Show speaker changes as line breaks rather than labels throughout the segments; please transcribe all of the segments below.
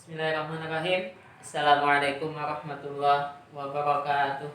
Bismillahirrahmanirrahim. Assalamualaikum warahmatullahi wabarakatuh.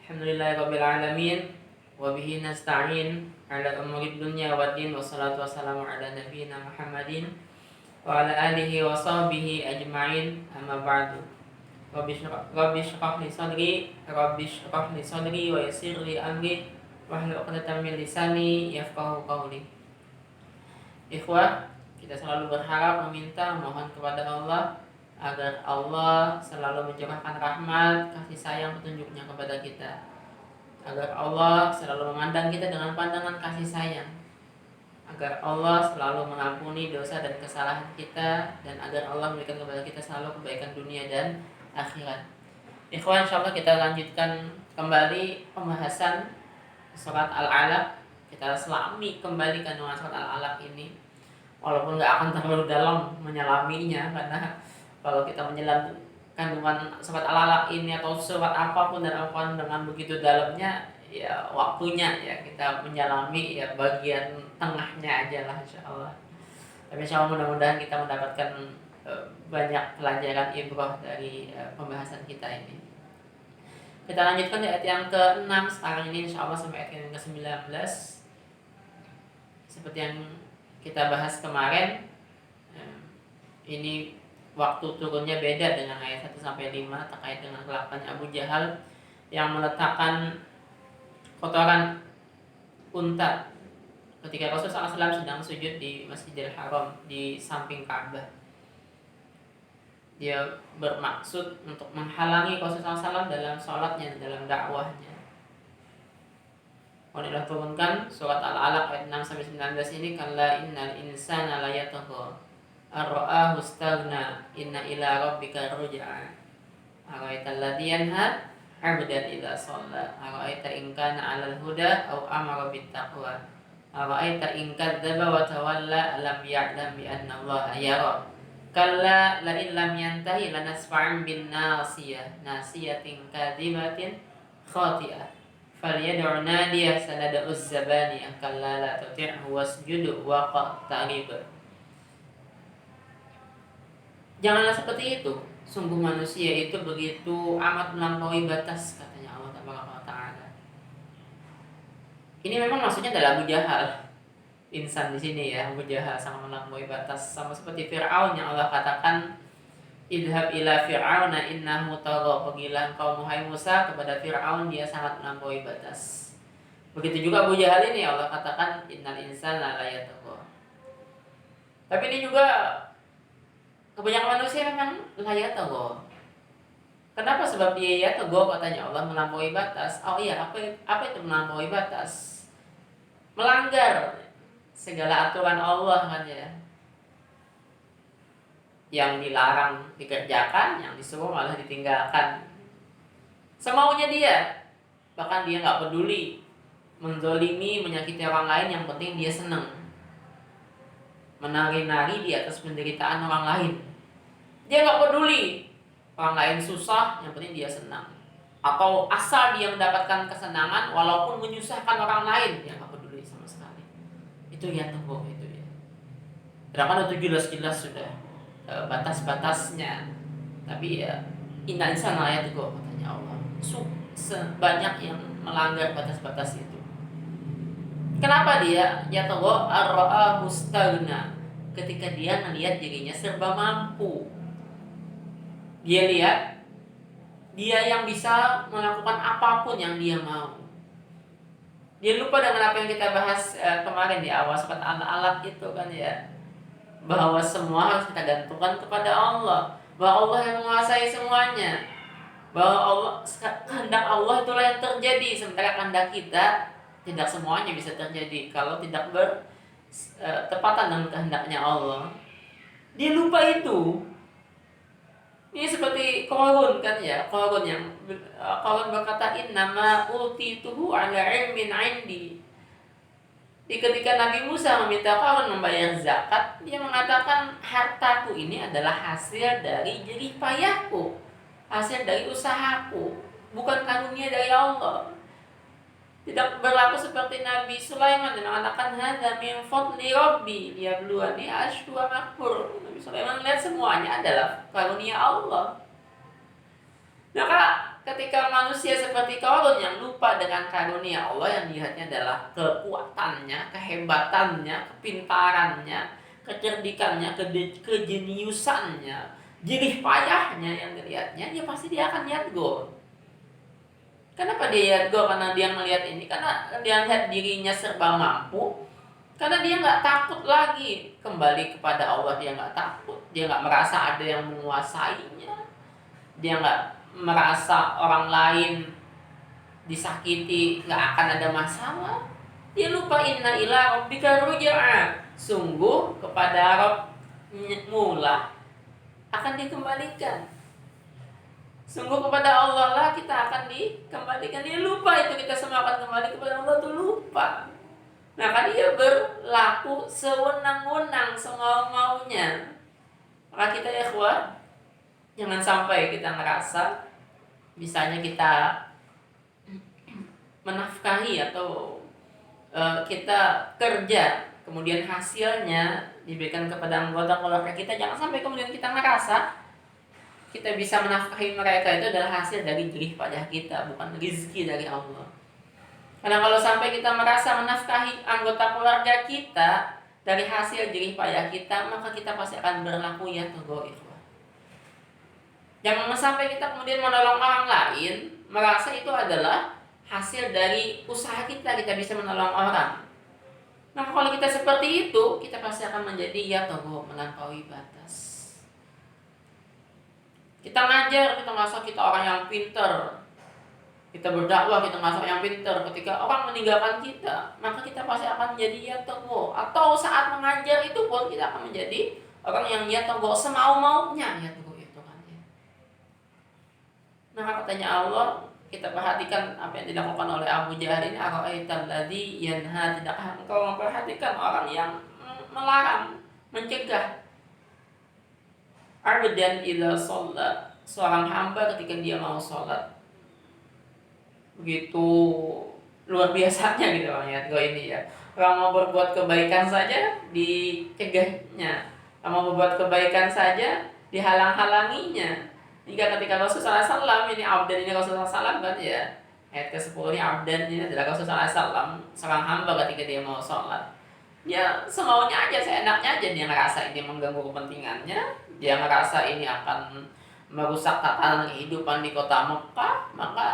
Alhamdulillahirabbil alamin wa bihi nasta'in ala umuri dunya waddin wassalatu wassalamu ala nabiyyina Muhammadin wa ala alihi wa sahbihi ajma'in. Amma ba'du. Rabbi shrah li sadri wa yassir li amri wahlul 'uqdatam min lisani yafqahu qawli. Ikhwah, kita selalu berharap, meminta, mohon kepada Allah agar Allah selalu mencurahkan rahmat, kasih sayang, petunjuknya kepada kita. Agar Allah selalu memandang kita dengan pandangan kasih sayang. Agar Allah selalu mengampuni dosa dan kesalahan kita. Dan agar Allah memberikan kepada kita selalu kebaikan dunia dan akhirat. Ikhwan, insyaAllah kita lanjutkan kembali pembahasan surat Al-Alaq. Kita selami kembali kandungan surat Al-Alaq ini. Walaupun gak akan terlalu dalam menyelaminya, karena kalau kita menyelam kandungan surat Al-Alaq ini atau surat apapun dan apapun dengan begitu dalamnya, ya waktunya ya kita menyelami ya bagian tengahnya aja lah insyaallah. Tapi insyaallah mudah-mudahan kita mendapatkan banyak pelajaran ibrah dari pembahasan kita ini. Kita lanjutkan di ayat yang ke-6 sekarang ini insyaallah sampai ayat yang ke-19. Seperti yang kita bahas kemarin, ini waktu turunnya beda dengan ayat 1 sampai 5 terkait dengan kelakuan Abu Jahal yang meletakkan kotoran unta ketika Rasulullah SAW sedang sujud di Masjidil Haram di samping Ka'bah. Dia bermaksud untuk menghalangi Rasulullah SAW dalam sholatnya, dalam dakwahnya. Allah turunkan surat Al-Alaq ayat 6 sampai 19 ini, kalla innal insana la yatagha ar-ra'ahu istaghna inna ila rabbika ruj'a ara'aita alladhi yanha 'abdan idza shalla ara'aita in kana 'alal huda aw amara bit taqwa ara'aita in kadzdzaba wa tawalla alam ya'lam bi anna Allaha yara kalla la in lam yantahi lanasfa'an bin nasiyatin kadzibatin khati'ah falyad'u nadiyah sanada'uz zabaniyah kalla la tuti'hu wasjud waqtarib. Janganlah seperti itu. Sungguh manusia itu begitu amat melampaui batas, katanya Allah Taala. Ini memang maksudnya adalah Abu Jahal. Insan di sini ya, Abu Jahal sangat melampaui batas, sama seperti Fir'aun yang Allah katakan idhab ila fir'auna innahu tagha, pergilah engkau Muhammad Musa kepada Fir'aun, dia sangat melampaui batas. Begitu juga Abu Jahal ini Allah katakan innal insana la yatagha. Tapi ini juga kebanyakan manusia memang la yatagha. Kenapa? Sebab dia yatagha, katanya Allah, melampaui batas. Oh iya, apa itu melampaui batas? Melanggar segala aturan Allah kan ya. Yang dilarang dikerjakan, yang disuruh malah ditinggalkan. Semaunya dia. Bahkan dia gak peduli menzolimi, menyakiti orang lain, yang penting dia senang. Menari-nari di atas penderitaan orang lain. Dia gak peduli orang lain susah, yang penting dia senang. Atau asal dia mendapatkan kesenangan walaupun menyusahkan orang lain, dia gak peduli sama sekali. Itu ya tunggu itu ya. Sedangkan itu jelas-jelas sudah batas-batasnya. Tapi ya inna insana la yatagha, katanya Allah. Sebanyak yang melanggar batas-batas itu. Kenapa dia yatagha? Ar-ra'ahu istaghna, ketika dia melihat dirinya serba mampu. Dia lihat dia yang bisa melakukan apapun yang dia mau. Dia lupa dengan apa yang kita bahas kemarin di awal surat Al-Alaq itu kan ya, bahwa semua harus kita gantungkan kepada Allah, bahwa Allah yang menguasai semuanya, bahwa Allah, kehendak Allah itulah yang terjadi, sementara kehendak kita tidak semuanya bisa terjadi kalau tidak bertepatan dengan kehendaknya Allah. Dia lupa itu. Ini seperti Qarun kan ya, Qarun berkata innama utituhu ala ilmin 'indi. Ketika Nabi Musa meminta Qarun membayar zakat, dia mengatakan hartaku ini adalah hasil dari jerih payahku, hasil dari usahaku, bukan karunia dari Allah. Tidak berlaku seperti Nabi Sulaiman yang mengatakan hadza min fadli rabbi liyabluwani asykuru am akfur. Nabi Sulaiman lihat semuanya adalah karunia Allah. Maka ketika manusia seperti Qarun yang lupa dengan karunia Allah, yang dilihatnya adalah kekuatannya, kehebatannya, kepintarannya, kecerdikannya, kejeniusannya, jerih payahnya yang dilihatnya, dia akan lihat gol. Kenapa dia lihat gol? Karena dia melihat ini, karena dia lihat dirinya serba mampu, karena dia nggak takut lagi kembali kepada Allah. Dia nggak takut, dia nggak merasa ada yang menguasainya, dia nggak merasa orang lain disakiti, nggak akan ada masalah. Dia lupa inna ila rabbika ruj'a, sungguh kepada Rabb mula akan dikembalikan. Sungguh kepada Allah lah kita akan dikembalikan. Dia lupa itu kita semua akan kembali kepada Allah, tuh lupa. Maka dia berlaku sewenang-wenang, semau-maunya. Maka kita ikhwah, jangan sampai kita ngerasa misalnya kita menafkahi atau kita kerja, kemudian hasilnya diberikan kepada anggota keluarga kita. Jangan sampai kemudian kita ngerasa kita bisa menafkahi mereka itu adalah hasil dari jerih payah kita, bukan rezeki dari Allah. Karena kalau sampai kita merasa menafkahi anggota keluarga kita dari hasil jerih payah kita, maka kita pasti akan berlaku ya togoi. Jangan sampai kita kemudian menolong orang lain merasa itu adalah hasil dari usaha kita bisa menolong orang. Nah kalau kita seperti itu, kita pasti akan menjadi ya togo, melampaui batas. Kita ngajar, kita ngerasa kita orang yang pinter. Kita berdakwah, kita ngerasa yang pinter. Ketika orang meninggalkan kita, maka kita pasti akan menjadi ya togo. Atau saat mengajar itu pun kita akan menjadi orang yang ya togo semau-maunya ya togo. Maka katanya Allah, kita perhatikan apa yang dilakukan oleh Abu Jahal ini. Ara'aital ladzi yanha, tidakkah engkau memperhatikan orang yang melarang, mencegah abdan idza shalla, seorang hamba ketika dia mau sholat. Begitu luar biasanya gitu Bang ya, ini ya. Orang mau berbuat kebaikan saja dicegahnya, orang mau berbuat kebaikan saja dihalang-halanginya. Hingga ketika Rasulullah SAW, ini abdan ini Rasulullah SAW kan ya, ayat ke-10 ini abdan ini adalah Rasulullah SAW, seorang hamba ketika dia mau sholat. Dia semaunya aja, seenaknya aja, dia ngerasa ini mengganggu kepentingannya, dia ngerasa ini akan merusak tatanan kehidupan di kota Mekah, maka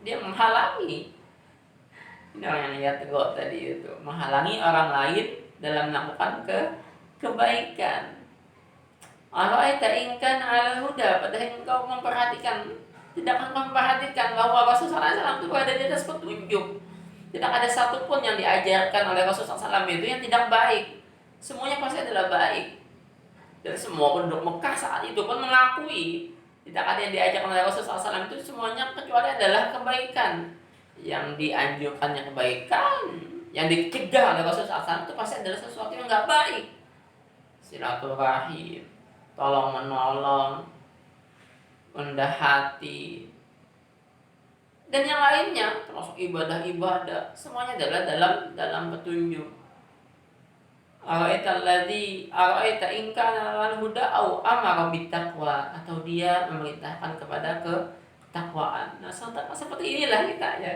dia menghalangi. Ini orang yang lihat tadi itu, menghalangi orang lain dalam melakukan kebaikan. Ara'aita in kana 'ala huda, padahal engkau memperhatikan, tidak akan memperhatikan bahwa Rasulullah SAW itu berada di atas petunjuk. Tidak ada satupun yang diajarkan oleh Rasulullah SAW itu yang tidak baik. Semuanya pasti adalah baik. Dan semua penduduk Mekah saat itu pun mengakui tidak ada yang diajarkan oleh Rasulullah SAW itu semuanya kecuali adalah kebaikan. Yang dianjurkannya kebaikan, yang dicegah oleh Rasulullah SAW itu pasti adalah sesuatu yang nggak baik. Silaturahim, tolong menolong, rendah hati, dan yang lainnya termasuk ibadah-ibadah, semuanya adalah dalam petunjuk. Ara'aita in kana 'alal huda au amara bittaqwa, atau dia memerintahkan kepada ketakwaan. Nah, seperti inilah kita ya.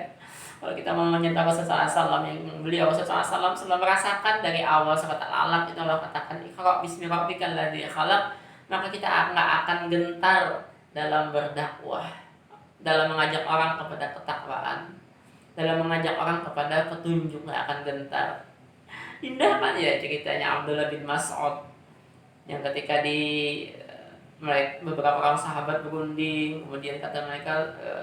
Kalau kita mau mencintai Rasulullah SAW, yang beliau Rasulullah SAW selalu merasakan dari awal surat Al-Alaq itu Allah katakan iqra bismi rabbikal ladzi khalaq, maka kita nggak akan gentar dalam berdakwah, dalam mengajak orang kepada ketakwaan, dalam mengajak orang kepada petunjuk, nggak akan gentar. Indah kan ya ceritanya Abdullah bin Mas'ud yang ketika beberapa orang sahabat berunding, kemudian kata mereka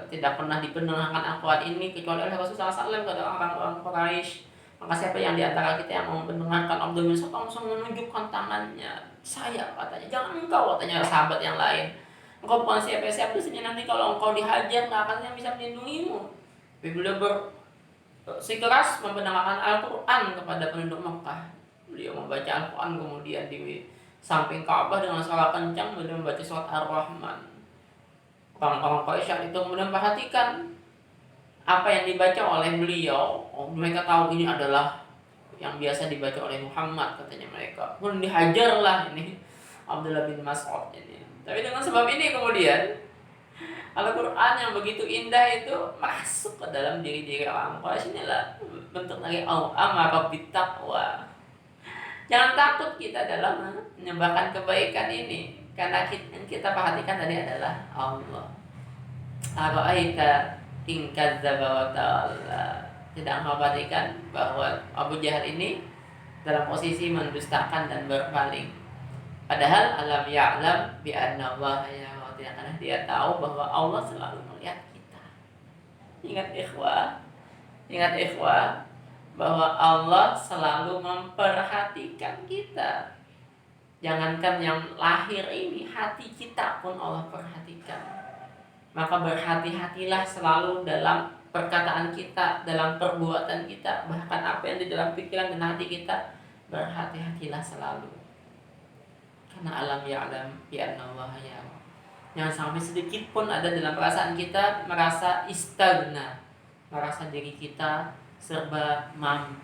tidak pernah dibenarkan akuan ini kecuali oleh Rasulullah SAW, kata orang-orang Quraisy. Maka siapa yang diantara kita yang mau mendengarkan Abdullah bin Mas'ud langsung menunjukkan tangannya. Saya katanya, jangan engkau, katanya sahabat yang lain. Engkau bukan siapa-siapa di sini, nanti kalau engkau dihajar nggak akan yang bisa melindungimu. Tapi beliau bersikeras membenarkan Al-Quran kepada penduduk Mekah. Beliau membaca Al-Quran kemudian di samping Ka'bah dengan suara kencang, beliau membaca surat Ar-Rahman. Orang-orang Quraisy itu kemudian perhatikan apa yang dibaca oleh beliau. Mereka tahu ini adalah yang biasa dibaca oleh Muhammad, katanya mereka. Kemudian dihajarlah ini Abdullah bin Mas'ud ini. Tapi dengan sebab ini kemudian Al-Quran yang begitu indah itu masuk ke dalam diri-diri orang Quraisy. Inilah bentuk dari amara bittaqwa. Jangan takut kita dalam menyembahkan kebaikan ini, karena yang kita perhatikan tadi adalah Allah. Ara'aita in kadzdzaba wa tawalla. Tidak memperhatikan bahwa Abu Jahal ini dalam posisi mendustakan dan berpaling. Padahal alam ya'lam bi anna Allah yara, karena dia tahu bahwa Allah selalu melihat kita. Ingat ikhwah, bahwa Allah selalu memperhatikan kita. Jangankan yang lahir ini, hati kita pun Allah perhatikan. Maka berhati-hatilah selalu dalam perkataan kita, dalam perbuatan kita, bahkan apa yang di dalam pikiran dan hati kita, berhati-hatilah selalu. Karena alam ya'lam bi anna Allah yara. Jangan sampai sedikit pun ada dalam perasaan kita merasa istagna, merasa diri kita serba mampu.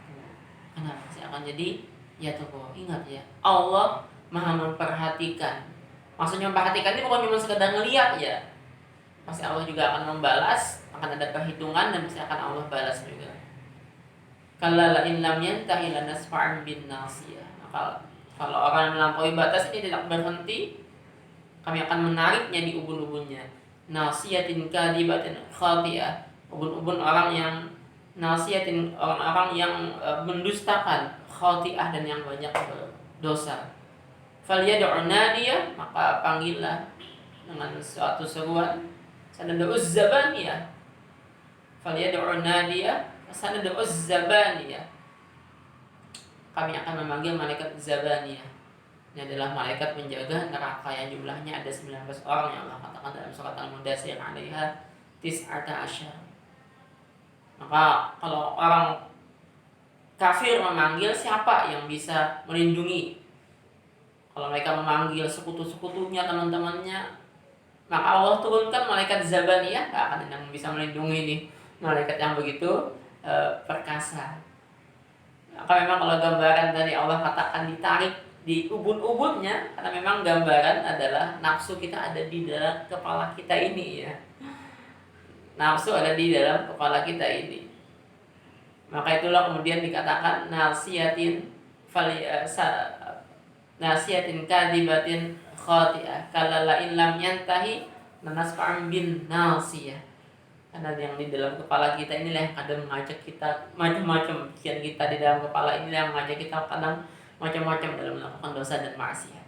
Kenapa sih akan jadi? Ya tuh, ingat ya, Allah Maha memperhatikan. Maksudnya memperhatikan ini bukan cuma sekedar ngeliat ya. Pasti Allah juga akan membalas, akan ada perhitungan dan pasti akan Allah balas juga. Kalla la in lam yantahi lanasfa'an bin nasiyah. Maka kalau orang yang melampaui batas ini tidak berhenti, kami akan menariknya di ubun-ubunnya. Nasiyatin kadibatin khati'ah. Ubun-ubun orang yang nasiyatin, orang-orang yang mendustakan, khati'ah, dan yang banyak berdosa. Falyad'u nadiyah, maka panggillah dengan suatu seruan. Sanad'uz zabaniyah. Falyad'u nadiyah, sanad'uz zabaniyah. Kami akan memanggil malaikat zabaniyah. Ini adalah malaikat penjaga neraka yang jumlahnya ada 19 orang yang Allah katakan dalam surat Al-Mudaththir, 'alaiha tis'ata asyar. Maka kalau orang kafir memanggil, siapa yang bisa melindungi? Kalau mereka memanggil sekutu-sekutunya, teman-temannya, maka Allah turunkan malaikat Zabaniyah, gak akan ada yang bisa melindungi nih malaikat yang begitu perkasa. Maka memang kalau gambaran tadi Allah katakan ditarik di ubun-ubunnya, karena memang gambaran adalah nafsu kita ada di dalam kepala kita ini ya. Nafsu ada di dalam kepala kita ini. Maka itulah kemudian dikatakan nasiyatin kadibatin khati'ah. Kalla la in lam yantahi lanasfa'an bin nasiyah. Karena yang di dalam kepala kita inilah yang kadang mengajak kita macam-macam, pikiran kita di dalam kepala inilah yang mengajak kita kadang macam-macam dalam melakukan dosa dan maksiat.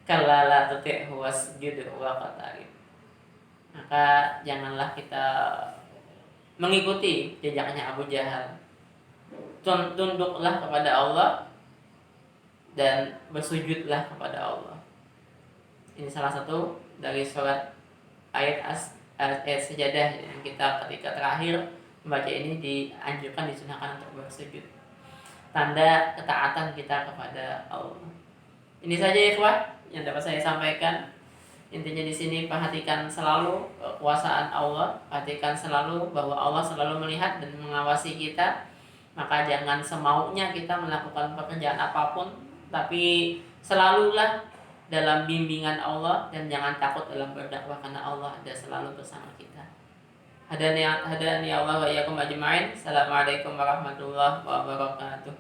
Kalla la tuti'hu wasjud waqtarib. Maka janganlah kita mengikuti jejaknya Abu Jahal. Tunduklah kepada Allah dan bersujudlah kepada Allah. Ini salah satu dari surat ayat sejadah yang kita ketika terakhir membaca ini dianjurkan, disunahkan untuk bersujud. Tanda ketaatan kita kepada Allah. Ini saja ya ikhwah yang dapat saya sampaikan. Intinya di sini perhatikan selalu kekuasaan Allah, perhatikan selalu bahwa Allah selalu melihat dan mengawasi kita. Maka jangan semaunya kita melakukan pekerjaan apapun, tapi selalulah dalam bimbingan Allah dan jangan takut dalam berdakwah karena Allah ada selalu bersama kita. Hadani Allah wa iyyakum ajma'in. Assalamualaikum warahmatullahi wabarakatuh.